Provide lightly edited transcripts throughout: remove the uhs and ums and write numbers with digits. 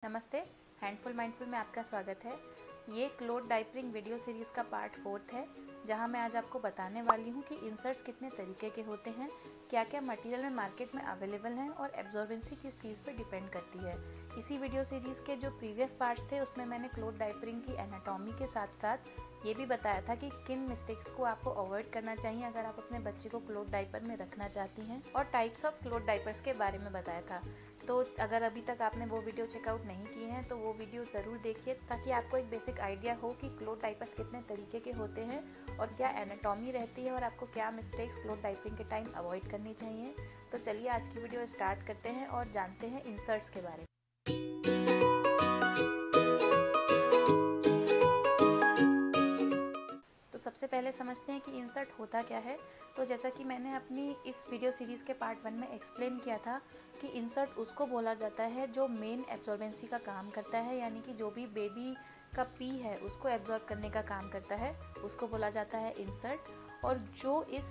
नमस्ते, handful mindful में आपका स्वागत है। ये क्लोथ डाइपरिंग वीडियो सीरीज़ का पार्ट 4 है, जहां मैं आज आपको बताने वाली हूं कि इंसर्ट्स कितने तरीके के होते हैं, क्या क्या मटेरियल में मार्केट में अवेलेबल हैं और एब्जॉर्बेंसी किस चीज़ पर डिपेंड करती है। इसी वीडियो सीरीज़ के जो प्रीवियस पार्ट्स थे उसमें मैंने क्लोथ डाइपरिंग की एनाटॉमी के साथ साथ ये भी बताया था कि किन मिस्टेक्स को आपको अवॉइड करना चाहिए अगर आप अपने बच्चे को क्लोथ डाइपर में रखना चाहती हैं, और टाइप्स ऑफ क्लोथ डाइपर्स के बारे में बताया था। तो अगर अभी तक आपने वो वीडियो चेकआउट नहीं किए हैं तो वो वीडियो ज़रूर देखिए, ताकि आपको एक बेसिक आइडिया हो कि क्लोथ डाइपर्स कितने तरीके के होते हैं और क्या एनाटॉमी रहती है और आपको क्या मिस्टेक्स क्लोथ डाइपरिंग के टाइम अवॉइड करनी चाहिए। तो चलिए आज की वीडियो स्टार्ट करते हैं और जानते हैं इंसर्ट्स के बारे में। सबसे पहले समझते हैं कि इंसर्ट होता क्या है। तो जैसा कि मैंने अपनी इस वीडियो सीरीज़ के पार्ट 1 में एक्सप्लेन किया था कि इंसर्ट उसको बोला जाता है जो मेन एब्जॉर्बेंसी का काम करता है, यानी कि जो भी बेबी का पी है उसको एब्जॉर्ब करने का काम करता है, उसको बोला जाता है इंसर्ट। और जो इस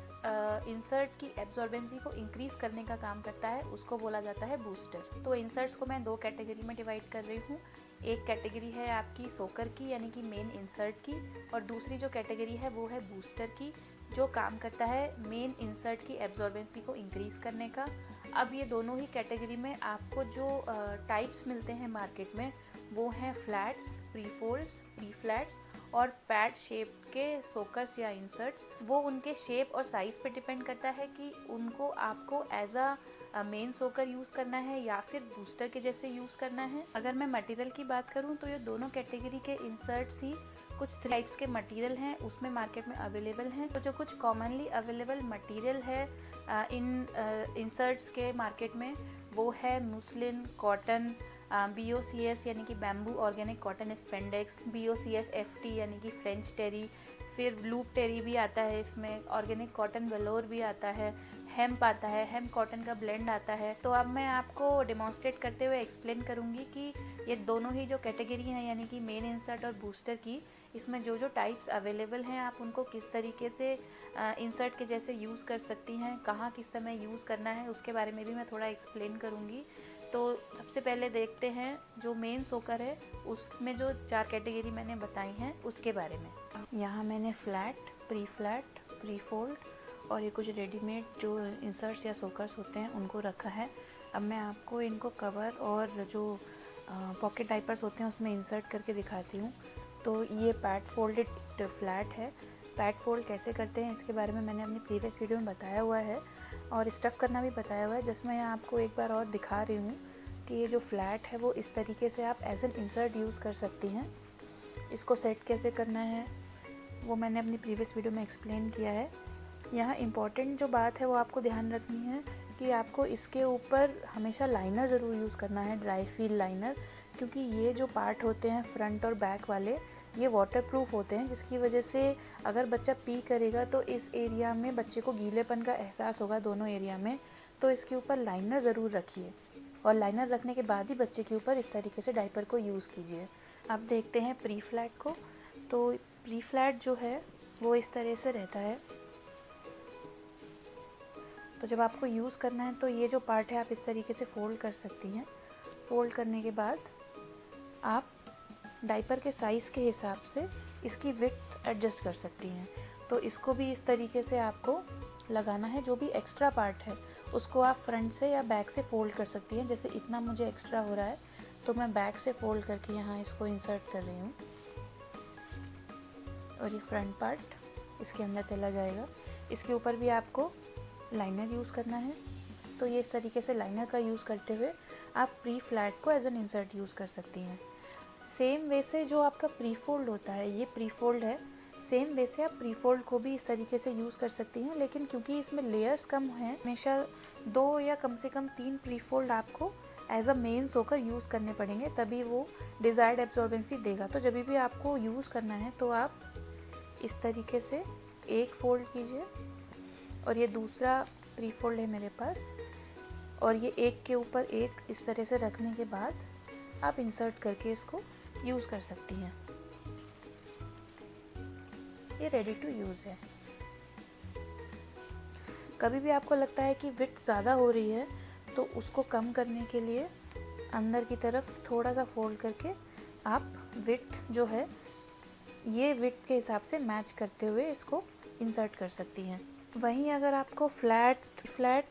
इंसर्ट की एब्जॉर्बेंसी को इंक्रीज़ करने का काम करता है उसको बोला जाता है बूस्टर। तो इंसर्ट्स को मैं 2 कैटेगरी में डिवाइड कर रही हूँ। एक कैटेगरी है आपकी सोकर की, यानी कि मेन इंसर्ट की, और दूसरी जो कैटेगरी है वो है बूस्टर की, जो काम करता है मेन इंसर्ट की एब्जॉर्बेंसी को इंक्रीज़ करने का। अब ये दोनों ही कैटेगरी में आपको जो टाइप्स मिलते हैं मार्केट में वो हैं flats, pre folds, pre flats और पैड शेप के सोकर्स या इंसर्ट्स। वो उनके शेप और साइज़ पे डिपेंड करता है कि उनको आपको एज अ मेन सोकर यूज़ करना है या फिर बूस्टर के जैसे यूज़ करना है। अगर मैं मटेरियल की बात करूँ तो ये दोनों कैटेगरी के इंसर्ट्स ही कुछ टाइप्स के मटेरियल हैं उसमें मार्केट में अवेलेबल हैं। तो जो कुछ कॉमनली अवेलेबल मटेरियल है इन इंसर्ट्स के मार्केट में वो है मुस्लिन, कॉटन, BOCS यानी कि bamboo organic cotton spandex, BOCS FT यानी कि फ्रेंच टेरी, फिर लूप टेरी भी आता है, इसमें ऑर्गेनिक कॉटन वेलोर भी आता है, हेम्प आता है, हेम्प कॉटन का ब्लेंड आता है। तो अब मैं आपको डेमोन्स्ट्रेट करते हुए एक्सप्लेन करूँगी कि ये दोनों ही जो कैटेगरी हैं यानी कि मेन इंसर्ट और बूस्टर की, इसमें जो जो टाइप्स अवेलेबल हैं आप उनको किस तरीके से इंसर्ट के जैसे यूज़ कर सकती हैं, कहाँ किस समय यूज़ करना है, उसके बारे में भी मैं थोड़ा एक्सप्लेन करूँगी। तो सबसे पहले देखते हैं जो मेन सोकर है उसमें जो 4 कैटेगरी मैंने बताई हैं उसके बारे में। यहाँ मैंने फ्लैट, प्री फोल्ड और ये कुछ रेडीमेड जो इंसर्ट्स या सोकर्स होते हैं उनको रखा है। अब मैं आपको इनको कवर और जो पॉकेट डाइपर्स होते हैं उसमें इंसर्ट करके दिखाती हूँ। तो ये पैड फोल्डेड फ्लैट है। पैड फोल्ड कैसे करते हैं इसके बारे में मैंने अपनी प्रीवियस वीडियो में बताया हुआ है और स्टफ़ करना भी बताया हुआ है, जिसमें मैं आपको एक बार और दिखा रही हूँ कि ये जो फ्लैट है वो इस तरीके से आप एज एन इंसर्ट यूज़ कर सकती हैं। इसको सेट कैसे करना है वो मैंने अपनी प्रीवियस वीडियो में एक्सप्लेन किया है। यहाँ इम्पॉर्टेंट जो बात है वो आपको ध्यान रखनी है कि आपको इसके ऊपर हमेशा लाइनर ज़रूर यूज़ करना है, ड्राई फील लाइनर, क्योंकि ये जो पार्ट होते हैं फ्रंट और बैक वाले ये वाटरप्रूफ होते हैं, जिसकी वजह से अगर बच्चा पी करेगा तो इस एरिया में बच्चे को गीलेपन का एहसास होगा दोनों एरिया में। तो इसके ऊपर लाइनर ज़रूर रखिए और लाइनर रखने के बाद ही बच्चे के ऊपर इस तरीके से डाइपर को यूज़ कीजिए। अब देखते हैं प्री फ्लैट को। तो प्री फ्लैट जो है वो इस तरह से रहता है। तो जब आपको यूज़ करना है तो ये जो पार्ट है आप इस तरीके से फोल्ड कर सकती हैं। फोल्ड करने के बाद आप डाइपर के साइज़ के हिसाब से इसकी विड्थ एडजस्ट कर सकती हैं। तो इसको भी इस तरीके से आपको लगाना है। जो भी एक्स्ट्रा पार्ट है उसको आप फ्रंट से या बैक से फोल्ड कर सकती हैं। जैसे इतना मुझे एक्स्ट्रा हो रहा है तो मैं बैक से फोल्ड करके यहाँ इसको इंसर्ट कर रही हूँ और ये फ्रंट पार्ट इसके अंदर चला जाएगा। इसके ऊपर भी आपको लाइनर यूज़ करना है। तो ये इस तरीके से लाइनर का यूज़ करते हुए आप प्री फ्लैट को एज एन इंसर्ट यूज़ कर सकती हैं। सेम वे से जो आपका प्री फोल्ड होता है, ये प्री फोल्ड है, सेम वे से आप प्री फोल्ड को भी इस तरीके से यूज़ कर सकती हैं, लेकिन क्योंकि इसमें लेयर्स कम हैं हमेशा 2 या कम से कम 3 प्री फोल्ड आपको एज अ मेन सोकर यूज़ करने पड़ेंगे, तभी वो डिज़ायर्ड एब्जॉर्बेंसी देगा। तो जब भी आपको यूज़ करना है तो आप इस तरीके से एक फोल्ड कीजिए और ये दूसरा प्री फोल्ड है मेरे पास, और ये एक के ऊपर एक इस तरह से रखने के बाद आप इंसर्ट करके इसको यूज़ कर सकती हैं। ये रेडी टू यूज़ है। कभी भी आपको लगता है कि विड्थ ज़्यादा हो रही है तो उसको कम करने के लिए अंदर की तरफ थोड़ा सा फोल्ड करके आप विड्थ जो है ये विड्थ के हिसाब से मैच करते हुए इसको इंसर्ट कर सकती हैं। वहीं अगर आपको फ्लैट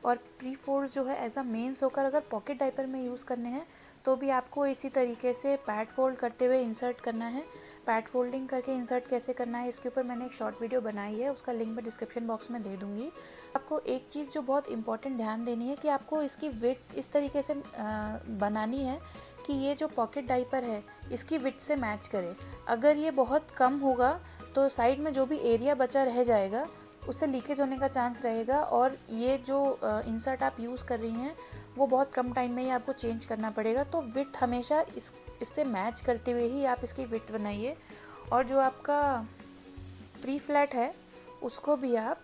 और प्री फोल्ड जो है एज अ मेन सोकर अगर पॉकेट डायपर में यूज़ करने हैं तो भी आपको इसी तरीके से पैड फोल्ड करते हुए इंसर्ट करना है। पैड फोल्डिंग करके इंसर्ट कैसे करना है इसके ऊपर मैंने एक शॉर्ट वीडियो बनाई है, उसका लिंक मैं डिस्क्रिप्शन बॉक्स में दे दूँगी। आपको एक चीज़ जो बहुत इंपॉर्टेंट ध्यान देनी है कि आपको इसकी विड्थ इस तरीके से बनानी है कि ये जो पॉकेट डायपर है इसकी विड्थ से मैच करे। अगर ये बहुत कम होगा तो साइड में जो भी एरिया बचा रह जाएगा उससे लीकेज होने का चांस रहेगा और ये जो इंसर्ट आप यूज़ कर रही हैं वो बहुत कम टाइम में ही आपको चेंज करना पड़ेगा। तो विड्थ हमेशा इससे मैच करते हुए ही आप इसकी विड्थ बनाइए। और जो आपका प्री फ्लैट है उसको भी आप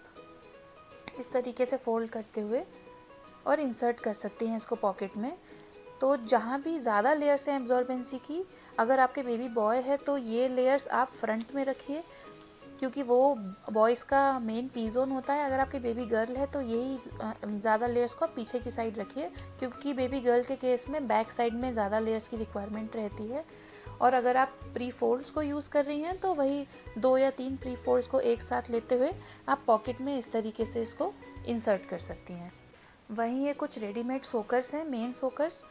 इस तरीके से फोल्ड करते हुए और इंसर्ट कर सकते हैं इसको पॉकेट में। तो जहाँ भी ज़्यादा लेयर्स हैं एब्जॉर्बेंसी की, अगर आपके बेबी बॉय है तो ये लेयर्स आप फ्रंट में रखिए क्योंकि वो बॉयज़ का मेन पी जोन होता है। अगर आपकी बेबी गर्ल है तो यही ज़्यादा लेयर्स को पीछे की साइड रखिए क्योंकि बेबी गर्ल के केस में बैक साइड में ज़्यादा लेयर्स की रिक्वायरमेंट रहती है। और अगर आप प्री फोल्ड्स को यूज़ कर रही हैं तो वही 2 या 3 प्री फोल्ड्स को एक साथ लेते हुए आप पॉकेट में इस तरीके से इसको इंसर्ट कर सकती हैं। वहीं ये कुछ रेडीमेड सोकर्स हैं, मेन सोकर्स,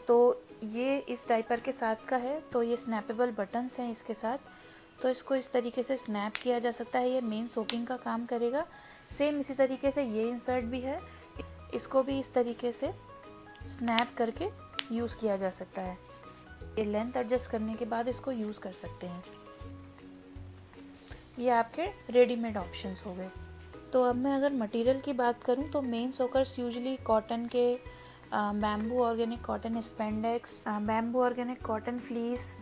तो ये इस डायपर के साथ का है। तो ये स्नैपेबल बटन्स हैं इसके साथ, तो इसको इस तरीके से स्नैप किया जा सकता है, ये मेन सोकिंग का काम करेगा। सेम इसी तरीके से ये इंसर्ट भी है, इसको भी इस तरीके से स्नैप करके यूज़ किया जा सकता है। ये लेंथ एडजस्ट करने के बाद इसको यूज़ कर सकते हैं। ये आपके रेडीमेड ऑप्शंस हो गए। तो अब मैं अगर मटेरियल की बात करूं तो मेन सोकर्स यूजुअली कॉटन के, bamboo organic cotton spandex, bamboo organic cotton fleece,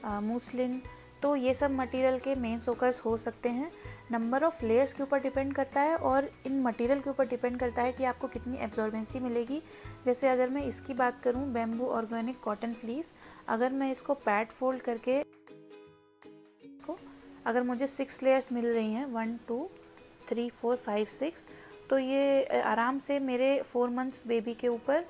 muslin, तो ये सब मटेरियल के मेन सोकर्स हो सकते हैं। नंबर ऑफ़ लेयर्स के ऊपर डिपेंड करता है और इन मटेरियल के ऊपर डिपेंड करता है कि आपको कितनी एब्जॉर्बेंसी मिलेगी। जैसे अगर मैं इसकी बात करूं, बैम्बू ऑर्गेनिक कॉटन फ्लीस, अगर मैं इसको पैड फोल्ड करके अगर मुझे 6 लेयर्स मिल रही हैं, 1 2 3 4 5 6, तो ये आराम से मेरे 4 मंथ्स बेबी के ऊपर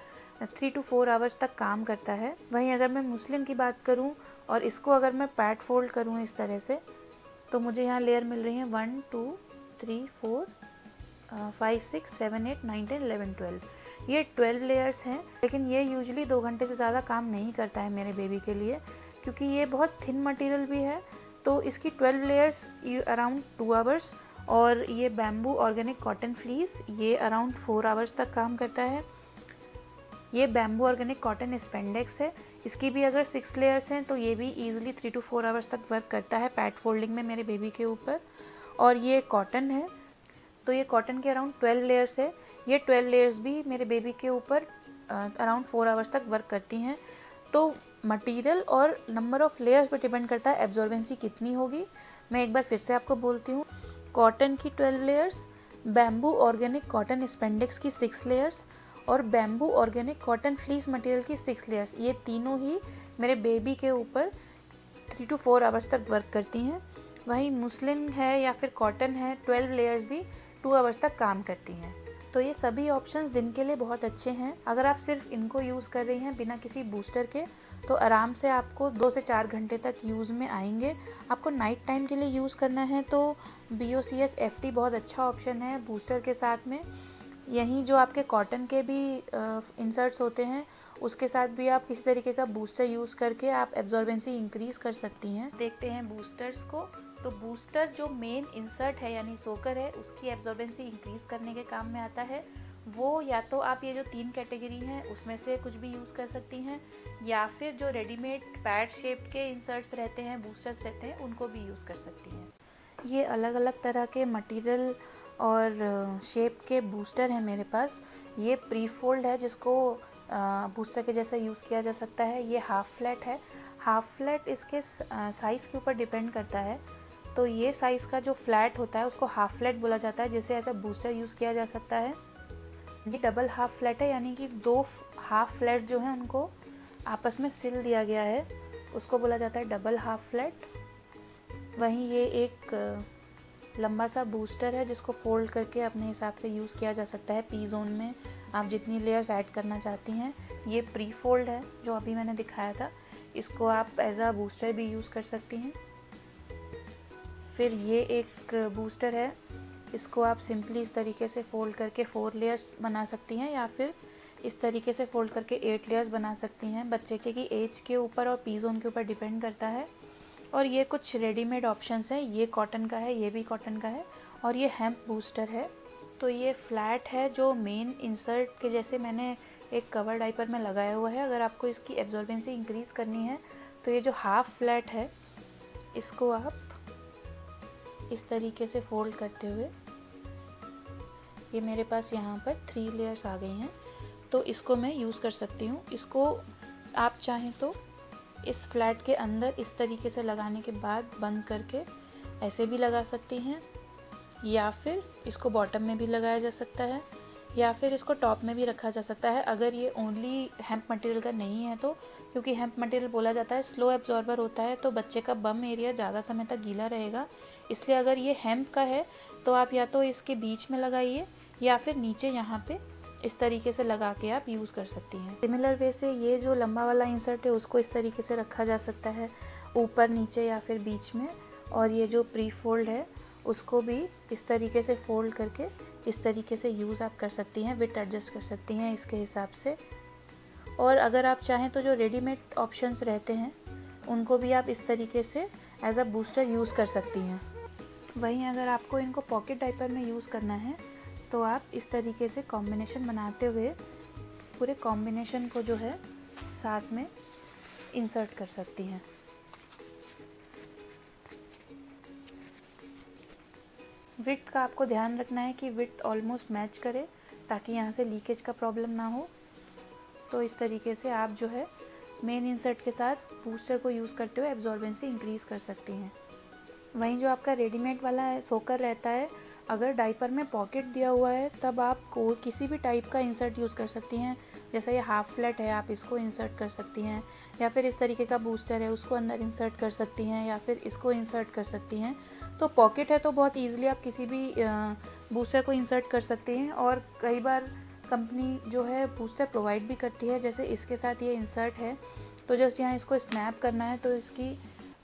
3 to 4 आवर्स तक काम करता है। वहीं अगर मैं मुस्लिन की बात करूं और इसको अगर मैं पैड फोल्ड करूं इस तरह से, तो मुझे यहाँ लेयर मिल रही हैं 1 2 3 4 5 6 7 8 9 10 11 12, ये 12 लेयर्स हैं। लेकिन ये यूजुअली 2 घंटे से ज़्यादा काम नहीं करता है मेरे बेबी के लिए क्योंकि ये बहुत थिन मटेरियल भी है। तो इसकी 12 लेयर्स अराउंड 2 आवर्स, और ये बैम्बू ऑर्गेनिक कॉटन फ्लीस ये अराउंड 4 आवर्स तक काम करता है। ये बैम्बू ऑर्गेनिक कॉटन स्पेंडेक्स है, इसकी भी अगर 6 लेयर्स हैं तो ये भी ईजिली 3 to 4 आवर्स तक वर्क करता है पैड फोल्डिंग में मेरे बेबी के ऊपर। और ये कॉटन है, तो ये कॉटन के अराउंड 12 लेयर्स है, ये 12 लेयर्स भी मेरे बेबी के ऊपर अराउंड 4 आवर्स तक वर्क करती हैं। तो मटेरियल और नंबर ऑफ़ लेयर्स पर डिपेंड करता है एब्जॉर्बेंसी कितनी होगी। मैं एक बार फिर से आपको बोलती हूँ, कॉटन की 12 layers, bamboo organic cotton spandex की 6 लेयर्स और bamboo organic cotton fleece material की 6 लेयर्स, ये तीनों ही मेरे बेबी के ऊपर 3 to 4 आवर्स तक वर्क करती हैं। वहीं मुस्लिन है या फिर कॉटन है, 12 लेयर्स भी 2 आवर्स तक काम करती हैं। तो ये सभी ऑप्शंस दिन के लिए बहुत अच्छे हैं। अगर आप सिर्फ इनको यूज़ कर रही हैं बिना किसी बूस्टर के, तो आराम से आपको 2 से 4 घंटे तक यूज़ में आएंगे। आपको नाइट टाइम के लिए यूज़ करना है तो BOCH FT बहुत अच्छा ऑप्शन है बूस्टर के साथ में। यहीं जो आपके कॉटन के भी इंसर्ट्स होते हैं उसके साथ भी आप किसी तरीके का बूस्टर यूज़ करके आप एब्जॉर्बेंसी इंक्रीज़ कर सकती हैं। देखते हैं बूस्टर्स को। तो बूस्टर जो मेन इंसर्ट है यानी सोकर है उसकी एब्जॉर्बेंसी इंक्रीज़ करने के काम में आता है। वो या तो आप ये जो 3 कैटेगरी हैं उसमें से कुछ भी यूज़ कर सकती हैं, या फिर जो रेडीमेड पैड शेप के इंसर्ट्स रहते हैं, बूस्टर्स रहते हैं, उनको भी यूज़ कर सकती हैं। ये अलग अलग तरह के मटेरियल और शेप के बूस्टर हैं मेरे पास। ये प्री फोल्ड है जिसको बूस्टर के जैसा यूज़ किया जा सकता है। ये हाफ फ्लैट है, हाफ फ्लैट इसके साइज़ के ऊपर डिपेंड करता है। तो ये साइज़ का जो फ्लैट होता है उसको हाफ फ्लैट बोला जाता है, जिसे एज अ बूस्टर यूज़ किया जा सकता है। ये डबल हाफ फ्लैट है, यानी कि 2 हाफ फ्लैट जो हैं उनको आपस में सिल दिया गया है, उसको बोला जाता है डबल हाफ फ्लैट। वहीं ये एक लंबा सा बूस्टर है जिसको फोल्ड करके अपने हिसाब से यूज़ किया जा सकता है। पी जोन में आप जितनी लेयर्स ऐड करना चाहती हैं। ये प्री फोल्ड है जो अभी मैंने दिखाया था, इसको आप एज अ बूस्टर भी यूज़ कर सकती हैं। फिर ये एक बूस्टर है, इसको आप सिंपली इस तरीके से फोल्ड करके 4 लेयर्स बना सकती हैं, या फिर इस तरीके से फोल्ड करके 8 लेयर्स बना सकती हैं। बच्चे की एज के ऊपर और पी जोन के ऊपर डिपेंड करता है। और ये कुछ रेडीमेड ऑप्शंस हैं, ये कॉटन का है, ये भी कॉटन का है, और ये हेम्प बूस्टर है। तो ये फ्लैट है जो मेन इंसर्ट के जैसे मैंने एक कवर डाइपर में लगाया हुआ है। अगर आपको इसकी एब्जॉर्बेंसी इंक्रीज़ करनी है तो ये जो हाफ फ्लैट है इसको आप इस तरीके से फोल्ड करते हुए, ये मेरे पास यहाँ पर 3 लेयर्स आ गई हैं, तो इसको मैं यूज़ कर सकती हूँ। इसको आप चाहें तो इस फ्लैट के अंदर इस तरीके से लगाने के बाद बंद करके ऐसे भी लगा सकती हैं, या फिर इसको बॉटम में भी लगाया जा सकता है, या फिर इसको टॉप में भी रखा जा सकता है। अगर ये ओनली हेम्प मटेरियल का नहीं है तो, क्योंकि हेम्प मटेरियल बोला जाता है स्लो एब्जॉर्बर होता है, तो बच्चे का बम एरिया ज़्यादा समय तक गीला रहेगा। इसलिए अगर ये हेम्प का है तो आप या तो इसके बीच में लगाइए या फिर नीचे यहाँ पे इस तरीके से लगा के आप यूज़ कर सकती हैं। सिमिलर वे से ये जो लंबा वाला इंसर्ट है उसको इस तरीके से रखा जा सकता है, ऊपर नीचे या फिर बीच में। और ये जो प्री फोल्ड है उसको भी इस तरीके से फोल्ड करके इस तरीके से यूज़ आप कर सकती हैं, विड्थ एडजस्ट कर सकती हैं इसके हिसाब से। और अगर आप चाहें तो जो रेडीमेड ऑप्शंस रहते हैं उनको भी आप इस तरीके से एज अ बूस्टर यूज़ कर सकती हैं। वहीं अगर आपको इनको पॉकेट डाइपर में यूज़ करना है तो आप इस तरीके से कॉम्बिनेशन बनाते हुए पूरे कॉम्बिनेशन को जो है साथ में इंसर्ट कर सकती हैं। विड्थ का आपको ध्यान रखना है कि विड्थ ऑलमोस्ट मैच करे ताकि यहाँ से लीकेज का प्रॉब्लम ना हो। तो इस तरीके से आप जो है मेन इंसर्ट के साथ बूस्टर को यूज़ करते हुए एब्जॉर्बेंसी इंक्रीज़ कर सकती हैं। वहीं जो आपका रेडीमेड वाला सोकर रहता है, अगर डाइपर में पॉकेट दिया हुआ है तब आप किसी भी टाइप का इंसर्ट यूज़ कर सकती हैं। जैसे ये हाफ फ्लैट है, आप इसको इंसर्ट कर सकती हैं, या फिर इस तरीके का बूस्टर है उसको अंदर इंसर्ट कर सकती हैं, या फिर इसको इंसर्ट कर सकती हैं। तो पॉकेट है तो बहुत ईजिली आप किसी भी बूस्टर को इंसर्ट कर सकती हैं। और कई बार कंपनी जो है बूस्टर प्रोवाइड भी करती है, जैसे इसके साथ ये इंसर्ट है तो जस्ट यहाँ इसको स्नैप करना है तो इसकी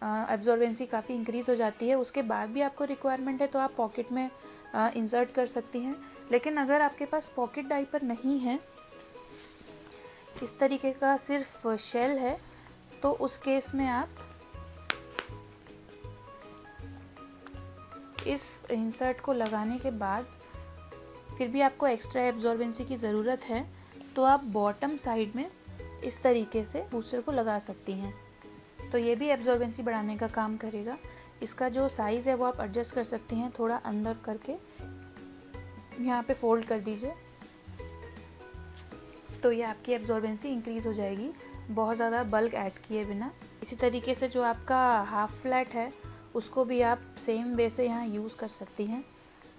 एब्जॉर्बेंसी काफ़ी इंक्रीज़ हो जाती है। उसके बाद भी आपको रिक्वायरमेंट है तो आप पॉकेट में इंसर्ट कर सकती हैं। लेकिन अगर आपके पास पॉकेट डाइपर नहीं है, इस तरीके का सिर्फ शेल है, तो उस केस में आप इस इंसर्ट को लगाने के बाद फिर भी आपको एक्स्ट्रा एब्जॉर्बेंसी की ज़रूरत है तो आप बॉटम साइड में इस तरीके से बूस्टर को लगा सकती हैं। तो ये भी एब्जॉर्बेंसी बढ़ाने का काम करेगा। इसका जो साइज़ है वो आप एडजस्ट कर सकती हैं, थोड़ा अंदर करके यहाँ पे फोल्ड कर दीजिए तो ये आपकी एब्जॉर्बेंसी इंक्रीज़ हो जाएगी बहुत ज़्यादा बल्क ऐड किए बिना। इसी तरीके से जो आपका हाफ फ्लैट है उसको भी आप सेम वे से यहाँ यूज़ कर सकती हैं।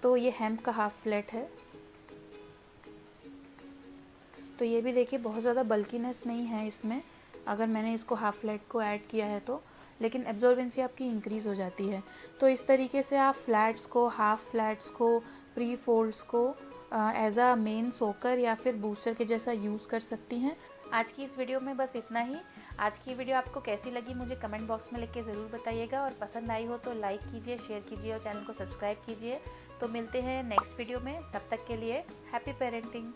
तो ये हेम्प का हाफ फ्लैट है, तो ये भी देखिए बहुत ज़्यादा बल्कीनेस नहीं है इसमें अगर मैंने इसको हाफ फ्लैट को ऐड किया है तो, लेकिन एब्जॉर्बेंसी आपकी इंक्रीज़ हो जाती है। तो इस तरीके से आप फ्लैट्स को, हाफ फ्लैट्स को, प्री फोल्ड्स को एज अ मेन सोकर या फिर बूस्टर के जैसा यूज़ कर सकती हैं। आज की इस वीडियो में बस इतना ही। आज की वीडियो आपको कैसी लगी मुझे कमेंट बॉक्स में लिख के ज़रूर बताइएगा, और पसंद आई हो तो लाइक कीजिए, शेयर कीजिए और चैनल को सब्सक्राइब कीजिए। तो मिलते हैं नेक्स्ट वीडियो में, तब तक के लिए हैप्पी पेरेंटिंग।